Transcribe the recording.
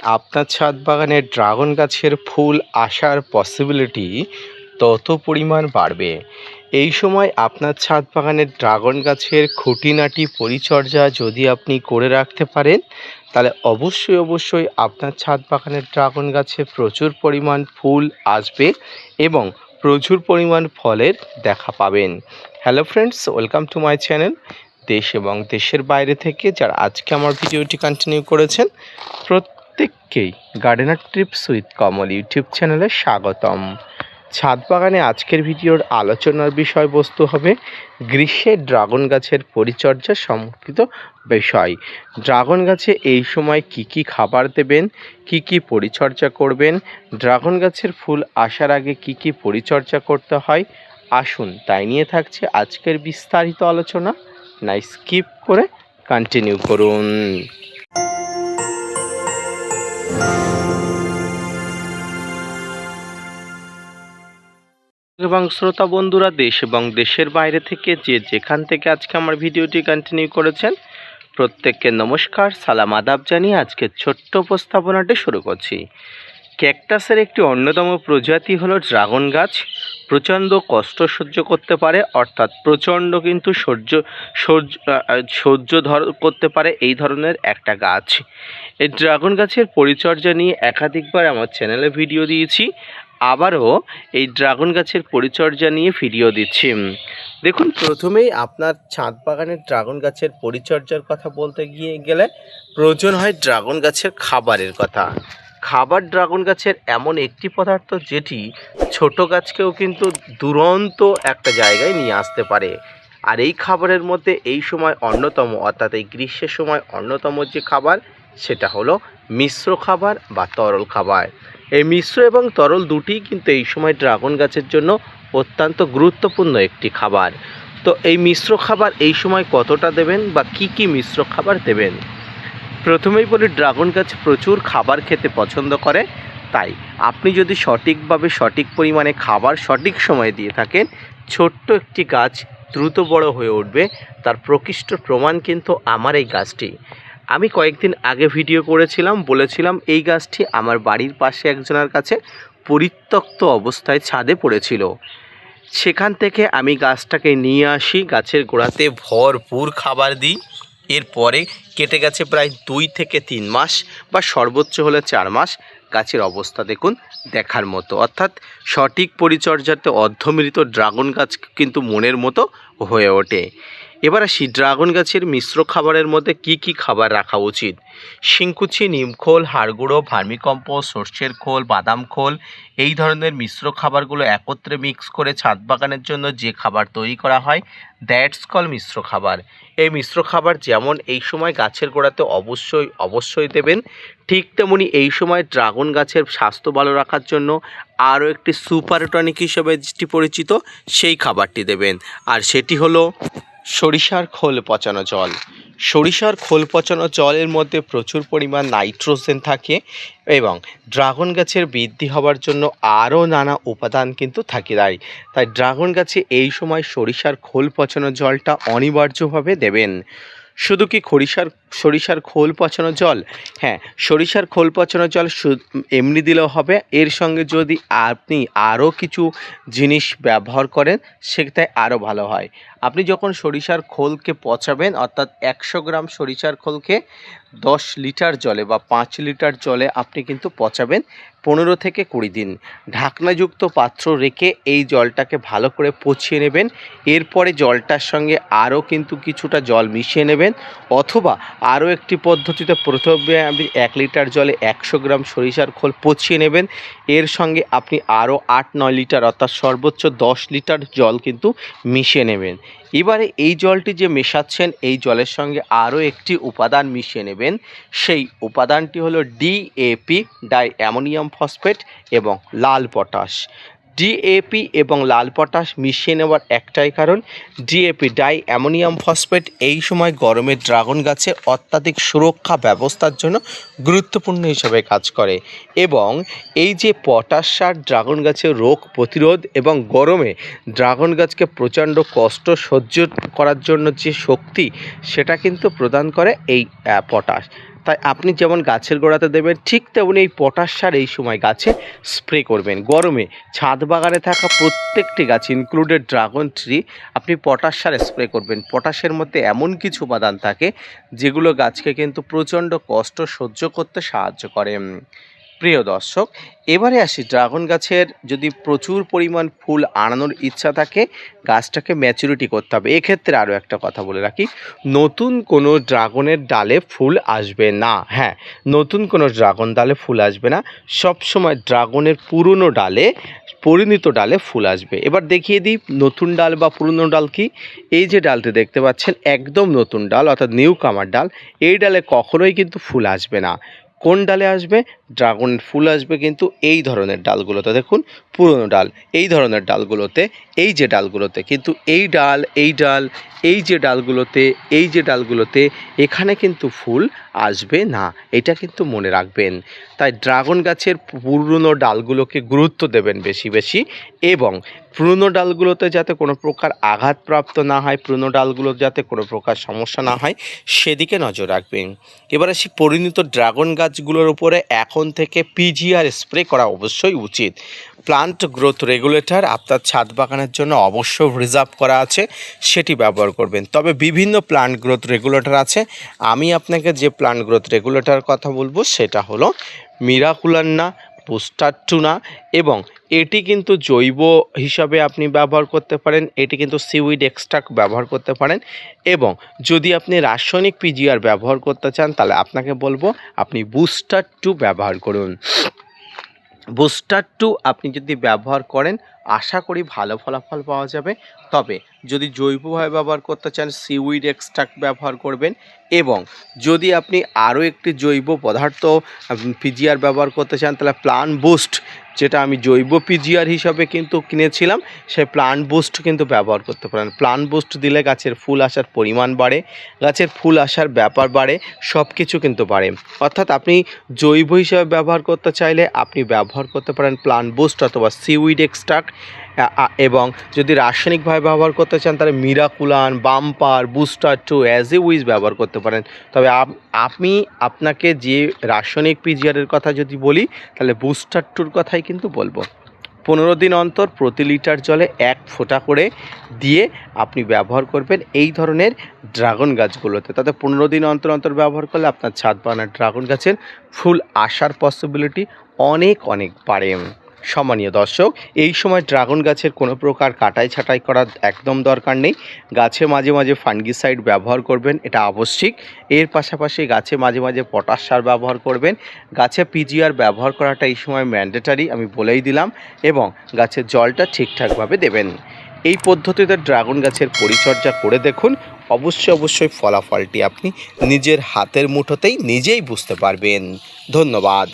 আপনার ছাদ বাগানে ড্রাগন গাছের ফুল আসার পসিবিলিটি তত পরিমাণ বাড়বে। এই সময় আপনার ছাদ বাগানের ড্রাগন গাছের খুঁটিনাটি পরিচর্যা যদি আপনি করে রাখতে পারেন, তাহলে অবশ্যই আপনার ছাদ বাগানের ড্রাগন গাছে প্রচুর পরিমাণ ফুল আসবে এবং প্রচুর পরিমাণ ফলের দেখা পাবেন। Hello friends, welcome to my channel. দেশ এবং দেশের বাইরে থেকে যারা আজকে আমার ভিডিওটি কন্টিনিউ করেছেন, প্রত্যেককেই gardener tips with Kamal YouTube চ্যানেলে স্বাগতম। ছাদ বাগানে আজকের ভিডিওর আলোচনার বিষয়বস্তু হবে গ্রীষ্মের ড্রাগন গাছের পরিচর্যা সম্পর্কিত বিষয়। ড্রাগন গাছে এই সময় কি খাবার দেবেন, কি পরিচর্যা করবেন, ড্রাগন গাছের ফুল আসার আগে কি পরিচর্যা করতে হয়, আসুন তাই নিয়ে থাকছে আজকের বিস্তারিত আলোচনা। না স্কিপ করে কন্টিনিউ করুন। এবং শ্রোতা বন্ধুরা, দেশ এবং দেশের বাইরে থেকে যেখান থেকে আজকে আমার ভিডিওটি কন্টিনিউ করেছেন, প্রত্যেককে নমস্কার, সালাম আদাব জানিয়ে আজকের ছোট্ট উপস্থাপনাটি শুরু করছি। ক্যাকটাসের একটি অন্যতম প্রজাতি হলো ড্রাগন গাছ। প্রচণ্ড কষ্ট সহ্য করতে পারে, অর্থাৎ প্রচণ্ড কিন্তু সহ্য করতে পারে এই ধরনের একটা গাছ। এই ড্রাগন গাছের পরিচর্যা নিয়ে একাধিকবার আমার চ্যানেলে ভিডিও দিয়েছি, আবারও এই ড্রাগন গাছের পরিচর্যা নিয়ে ভিডিও দিচ্ছি। দেখুন, প্রথমেই আপনার ছাদ বাগানের ড্রাগন গাছের পরিচর্যার কথা বলতে গেলে প্রয়োজন হয় ড্রাগন গাছের খাবারের কথা। খাবার ড্রাগন গাছের এমন একটি পদার্থ যেটি ছোট গাছকেও কিন্তু দুরন্ত একটা জায়গায় নিয়ে আসতে পারে। আর এই খাবারের মধ্যে এই সময় অন্যতম, অর্থাৎ এই গ্রীষ্মের সময় অন্যতম যে খাবার, সেটা হলো মিশ্র খাবার বা তরল খাবার। এই মিশ্র এবং তরল দুটিই কিন্তু এই সময় ড্রাগন গাছের জন্য অত্যন্ত গুরুত্বপূর্ণ একটি খাবার। তো এই মিশ্র খাবার এই সময় কতটা দেবেন বা কি মিশ্র খাবার দেবেন? প্রথমেই বলি, ড্রাগন গাছ প্রচুর খাবার খেতে পছন্দ করে, তাই আপনি যদি সঠিকভাবে সঠিক পরিমাণে খাবার সঠিক সময়ে দিয়ে থাকেন, ছোট্ট একটি গাছ দ্রুত বড় হয়ে উঠবে। তার প্রকৃষ্ট প্রমাণ কিন্তু আমার এই গাছটি। আমি কয়েকদিন আগে ভিডিও করেছিলাম, বলেছিলাম এই গাছটি আমার বাড়ির পাশে একজনের কাছে পরিত্যক্ত অবস্থায় ছাদে পড়েছিল। সেখান থেকে আমি গাছটাকে নিয়ে আসি, গাছের গোড়াতে ভরপুর খাবার দিই। এরপরে কেটে গেছে প্রায় 2 থেকে 3 মাস বা সর্বোচ্চ হলে 4 মাস। গাছের অবস্থা দেখুন, দেখার মতো। অর্থাৎ সঠিক পরিচর্যাতে অর্ধমৃত ড্রাগন গাছ কিন্তু মনের মতো হয়ে ওঠে। এবার আসি ড্রাগন গাছের মিশ্র খাবারের মধ্যে কি খাবার রাখা উচিত। শিংকুচি, নিমখোল, হাড়গুঁড়ো, ভার্মিকম্পোস্ট, সর্ষের খোল, বাদাম খোল, এই ধরনের মিশ্র খাবারগুলো একত্রে মিক্স করে ছাদ বাগানের জন্য যে খাবার তৈরি করা হয়, দ্যাটস কল মিশ্র খাবার। এই মিশ্র খাবার যেমন এই সময় গাছের গোড়াতে অবশ্যই দেবেন, ঠিক তেমনি এই সময় ড্রাগন গাছের স্বাস্থ্য ভালো রাখার জন্য আরও একটি সুপার টনিক হিসেবে যেটি পরিচিত, সেই খাবারটি দেবেন। আর সেটি হলো সরিষার খোল পচানো জল। সরিষার খোল পচানো জলের মধ্যে প্রচুর পরিমাণ নাইট্রোজেন থাকে এবং ড্রাগন গাছের বৃদ্ধি হওয়ার জন্য আরও নানা উপাদান কিন্তু থাকে। তাই ড্রাগন গাছে এই সময় সরিষার খোল পচানো জলটা অনিবার্যভাবে দেবেন। শুধু কি সরিষার খোল পচানো জল? হ্যাঁ, সরিষার খোল পচানো জল এমনি দিলেও হবে। এর সঙ্গে যদি আপনি আরও কিছু জিনিস ব্যবহার করেন, সেটাই আরও ভালো হয়। আপনি যখন সরিষার খোলকে পচাবেন, অর্থাৎ 100 গ্রাম সরিষার খোলকে 10 লিটার জলে বা 5 লিটার জলে আপনি কিন্তু পচাবেন 15 থেকে 20 দিন। ঢাকনাযুক্ত পাত্র রেখে এই জলটাকে ভালো করে পচিয়ে নেবেন। এরপরে জলটার সঙ্গে আরও কিন্তু কিছুটা জল মিশিয়ে নেবেন, অথবা আরও একটি পদ্ধতিতে প্রথমে আপনি 1 লিটার জলে 100 গ্রাম সরিষার খোল পচিয়ে নেবেন। এর সঙ্গে আপনি আরও 8-9 লিটার, অর্থাৎ সর্বোচ্চ 10 লিটার জল কিন্তু মিশিয়ে নেবেন। এবারে এই জলটি যে মেশাচ্ছেন, এই জলের সঙ্গে আরও একটি উপাদান মিশিয়ে নেবেন। সেই উপাদানটি হলো ডিএপি, ডাই অ্যামোনিয়াম ফসফেট এবং লাল পটাশ। ডিএপি এবং লাল পটাশ মিশিয়ে নেওয়ার একটাই কারণ, ডিএপি ডাই অ্যামোনিয়াম ফসফেট এই সময় গরমে ড্রাগন গাছের অত্যাধিক সুরক্ষা ব্যবস্থার জন্য গুরুত্বপূর্ণ হিসাবে কাজ করে এবং এই যে পটাশ সার ড্রাগন গাছের রোগ প্রতিরোধ এবং গরমে ড্রাগন গাছকে প্রচণ্ড কষ্ট সহ্য করার জন্য যে শক্তি, সেটা কিন্তু প্রদান করে এই পটাশ। তাই আপনি যেমন গাছের গোড়াতে দেবেন ঠিক তেমনি এই পটাশ সার এই সময় গাছে স্প্রে করবেন। গরমে ছাদ বাগানে থাকা প্রত্যেকটি গাছ ইনক্লুডেড ড্রাগন ট্রি আপনি পটাশ সার স্প্রে করবেন। পটাশের মধ্যে এমন কিছু উপাদান থাকে যেগুলো গাছকে কিন্তু প্রচণ্ড কষ্ট সহ্য করতে সাহায্য করে। প্রিয় দর্শক, এবারে আসি ড্রাগন গাছের যদি প্রচুর পরিমাণ ফুল আনানোর ইচ্ছা থাকে গাছটাকে ম্যাচুরিটি করতে হবে। এক্ষেত্রে আরও একটা কথা বলে রাখি, নতুন কোনো ড্রাগনের ডালে ফুল আসবে না। হ্যাঁ, নতুন কোনো ড্রাগন ডালে ফুল আসবে না, সবসময় ড্রাগনের পুরনো ডালে পরিণত ডালে ফুল আসবে। এবার দেখিয়ে দিই নতুন ডাল বা পুরনো ডাল কি। এই যে ডালটি দেখতে পাচ্ছেন একদম নতুন ডাল অর্থাৎ নিউ কামার ডাল, এই ডালে কখনোই কিন্তু ফুল আসবে না। কোন ডালে আসবে? ড্রাগনের ফুল আসবে কিন্তু এই ধরনের ডালগুলোতে। দেখুন পুরনো ডাল, এই ধরনের ডালগুলোতে, এই যে ডালগুলোতে, কিন্তু এই ডাল এই যে ডালগুলোতে এখানে কিন্তু ফুল আসবে না, এটা কিন্তু মনে রাখবেন। তাই ড্রাগন গাছের পুরনো ডালগুলোকে গুরুত্ব দেবেন বেশি বেশি, এবং পুরনো ডালগুলোতে যাতে কোনো প্রকার আঘাতপ্রাপ্ত না হয়, পুরনো ডালগুলোর যাতে কোনো প্রকার সমস্যা না হয় সেদিকে নজর রাখবেন। এবার আসি পরিণত ড্রাগন গাছগুলোর উপরে এখন থেকে পিজিআর স্প্রে করা অবশ্যই উচিত। প্লান্ট গ্রোথ রেগুলেটর আপনার ছাদ বাগানের জন্য অবশ্যই রিজার্ভ করা আছে, সেটি ব্যবহার করবেন। তবে বিভিন্ন প্লান্ট গ্রোথ রেগুলেটর আছে, আমি আপনাকে যে প্লান্ট গ্রোথ রেগুলেটর কথা বলবো সেটা হলো মিরাকুলান্না, বুস্টার টুনা, এবং এটি কিন্তু জৈব হিসাবে আপনি ব্যবহার করতে পারেন, এটি কিন্তু সিউইড এক্সট্রাক্ট ব্যবহার করতে পারেন। এবং যদি আপনি রাসায়নিক পিজিআর ব্যবহার করতে চান তাহলে আপনাকে বলবো আপনি বুস্টার টু ব্যবহার করুন। বুস্টার টু আপনি যদি ব্যবহার করেন আশা করি ভালো ফলাফল পাওয়া যাবে। তবে যদি জৈবভাবে ব্যবহার করতে চান সিউইড এক্সট্রাক্ট ব্যবহার করবেন, এবং যদি আপনি আরও একটি জৈব পদার্থ পিজিআর ব্যবহার করতে চান তাহলে প্লান্ট বুস্ট, যেটা আমি জৈব পিজিআর হিসাবে কিন্তু কিনেছিলাম, সেই প্লান্ট বুস্ট কিন্তু ব্যবহার করতে পারেন। প্লান্ট বুস্ট দিলে গাছের ফুল আসার পরিমাণ বাড়ে, গাছের ফুল আসার ব্যাপার বাড়ে, সব কিছু কিন্তু বাড়ে। অর্থাৎ আপনি জৈব হিসাবে ব্যবহার করতে চাইলে আপনি ব্যবহার করতে পারেন প্লান্ট বুস্ট অথবা সিউইড এক্সট্রাক্ট, এবং যদি রাসায়নিকভাবে ব্যবহার করতে চান তাহলে Miraculan, bumper, booster two, as a wish ব্যবহার করতে পারেন। তবে আমি আপনাকে যে রাসায়নিক পিজিআরের কথা যদি বলি তাহলে বুস্টার টুর কথাই কিন্তু বলবো। 15 দিন অন্তর প্রতি লিটার জলে 1 ফোঁটা করে দিয়ে আপনি ব্যবহার করবেন এই ধরনের ড্রাগন গাছগুলোতে। তাতে 15 দিন অন্তর অন্তর ব্যবহার করলে আপনার ছাদ বাগানের ড্রাগন গাছের ফুল আসার পসিবিলিটি অনেক বাড়ে। সম্মানীয় দর্শক, এই সময় ড্রাগন গাছের কোনো প্রকার কাটাই ছাঁটাই করার একদম দরকার নেই। গাছে মাঝে মাঝে ফাঙ্গিসাইড ব্যবহার করবেন, এটা আবশ্যিক। এর পাশাপাশি গাছে মাঝে মাঝে পটাশ সার ব্যবহার করবেন। গাছে পিজিআর ব্যবহার করাটা এই সময় ম্যান্ডেটারি, আমি বলেই দিলাম, এবং গাছের জলটা ঠিকঠাকভাবে দেবেন। এই পদ্ধতিতে ড্রাগন গাছের পরিচর্যা করে দেখুন, অবশ্যই ফলাফলটি আপনি নিজের হাতের মুঠোতেই নিজেই বুঝতে পারবেন। ধন্যবাদ।